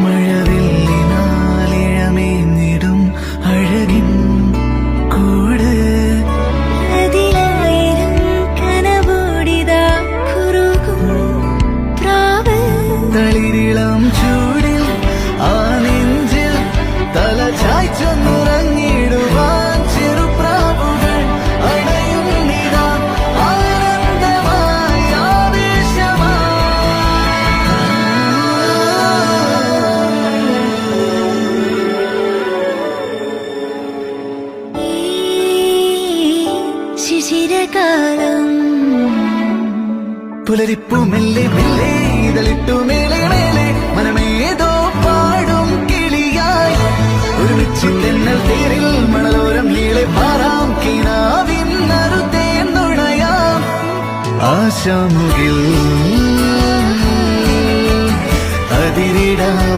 മഴവില്ലിനാലിഴമേഞ്ഞിടും അഴകിൻ കൂട് അതിലായിരം കനവോടിതാ കുറുകും പ്രാവ് തളിരിളം ചൂടിൽ ആ നെഞ്ചിൽ തല ചായ്ച്ചൊന്നുറങ്ങിടുവാൻ ചെറുപ്രാവുകൾ അണയുന്നിതാ ആനന്ദമായി ഈ ശിശിരകാലം പുലരിപ്പു മെല്ലെ മെല്ലെ ഇതളിട്ടു മേലെ മേലെ മനമേതോ പാടും കിളിയായി ഒരുമിച്ച് തെന്നൽ തേരിൽ മണലോരം നീളെ പാറാം കിനാവിൻ നറുതേ നുണയാം ആശാമുകിൽ അതിരിടാം.